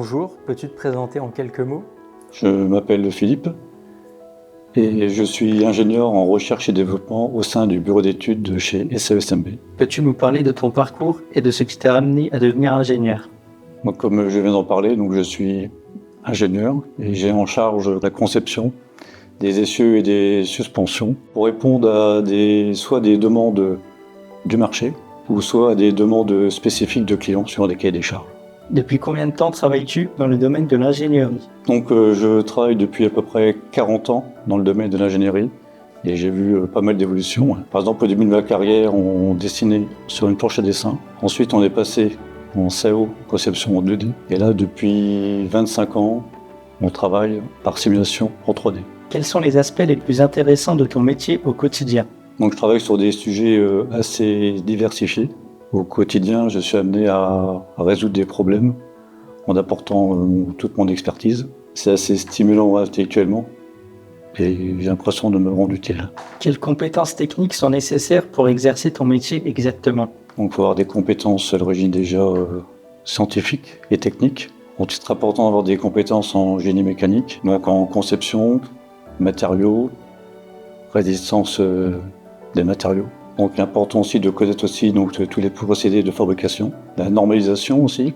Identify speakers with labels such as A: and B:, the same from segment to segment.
A: Bonjour, peux-tu te présenter en quelques mots?
B: Je m'appelle Philippe et je suis ingénieur en recherche et développement au sein du bureau d'études de chez SESMB.
A: Peux-tu nous parler de ton parcours et de ce qui t'a amené à devenir ingénieur?
B: Moi, comme je viens d'en parler, donc je suis ingénieur et j'ai en charge la conception des essieux et des suspensions pour répondre à soit des demandes du marché ou soit à des demandes spécifiques de clients sur des cahiers des charges.
A: Depuis combien de temps travailles-tu dans le domaine de l'ingénierie?
B: Donc je travaille depuis à peu près 40 ans dans le domaine de l'ingénierie et j'ai vu pas mal d'évolutions. Par exemple, au début de ma carrière, on dessinait sur une planche à dessin. Ensuite, on est passé en CO, conception en 2D. Et là, depuis 25 ans, on travaille par simulation en 3D.
A: Quels sont les aspects les plus intéressants de ton métier au quotidien?
B: Donc je travaille sur des sujets assez diversifiés. Au quotidien, je suis amené à résoudre des problèmes en apportant toute mon expertise. C'est assez stimulant intellectuellement et j'ai l'impression de me rendre utile.
A: Quelles compétences techniques sont nécessaires pour exercer ton métier exactement?
B: Donc il faut avoir des compétences à l'origine déjà scientifiques et techniques. Donc c'est très important d'avoir des compétences en génie mécanique, donc en conception, matériaux, résistance des matériaux. Donc il est important aussi de connaître aussi tous les procédés de fabrication, la normalisation aussi,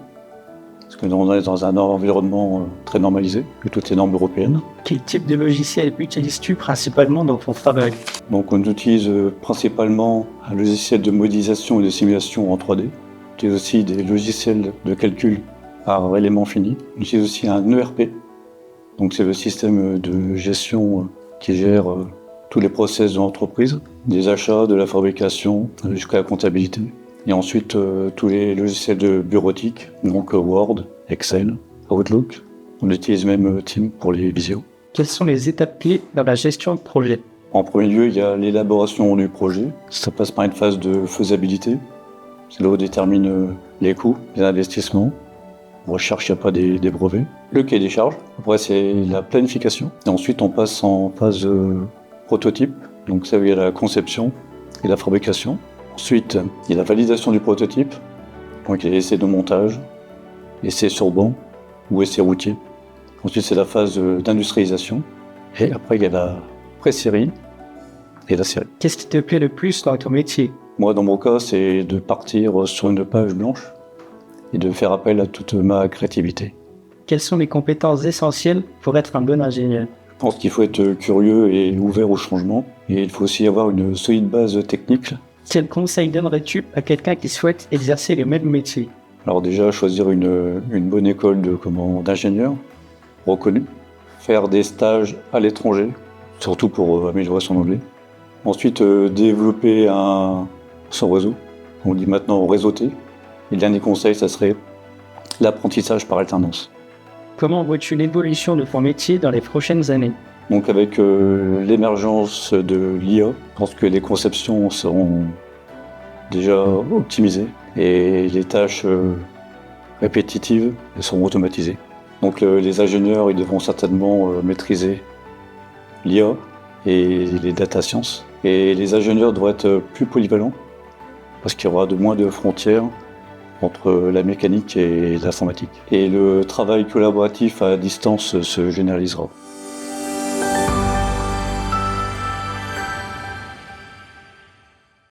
B: parce que on est dans un environnement très normalisé, que toutes les normes européennes.
A: Quel type de logiciel utilises-tu principalement dans ton travail?
B: Donc on utilise principalement un logiciel de modélisation et de simulation en 3D. On utilise aussi des logiciels de calcul par élément fini. On utilise aussi un ERP, donc c'est le système de gestion qui gère tous les process de l'entreprise, des achats, de la fabrication jusqu'à la comptabilité. Et ensuite, tous les logiciels de bureautique, donc Word, Excel, Outlook. On utilise même Teams pour les visios.
A: Quelles sont les étapes clés dans la gestion de projet?
B: En premier lieu, il y a l'élaboration du projet. Ça passe par une phase de faisabilité. C'est là où on détermine les coûts, les investissements. On recherche, il n'y a pas des brevets. Le cahier des charges. Après, c'est la planification. Et ensuite, on passe en phase prototype. Donc ça, il y a la conception et la fabrication. Ensuite, il y a la validation du prototype. Donc il y a l'essai de montage, essai sur banc ou essai routier. Ensuite, c'est la phase d'industrialisation. Et après, il y a la pré-série et la série.
A: Qu'est-ce qui te plaît le plus dans ton métier?
B: Moi, dans mon cas, c'est de partir sur une page blanche et de faire appel à toute ma créativité.
A: Quelles sont les compétences essentielles pour être un bon ingénieur?
B: Je pense qu'il faut être curieux et ouvert au changement. Et il faut aussi avoir une solide base technique.
A: Quel conseil donnerais-tu à quelqu'un qui souhaite exercer le même métier?
B: Alors déjà, choisir une bonne école d'ingénieur reconnue. Faire des stages à l'étranger, surtout pour améliorer son anglais. Ensuite, développer son réseau. On dit maintenant réseauter. Et le dernier conseil, ça serait l'apprentissage par alternance.
A: Comment vois-tu l'évolution de ton métier dans les prochaines années?
B: Donc avec l'émergence de l'IA, je pense que les conceptions seront déjà optimisées et les tâches répétitives seront automatisées. Donc les ingénieurs ils devront certainement maîtriser l'IA et les data science. Et les ingénieurs devraient être plus polyvalents parce qu'il y aura moins de frontières entre la mécanique et l'informatique. Et le travail collaboratif à distance se généralisera.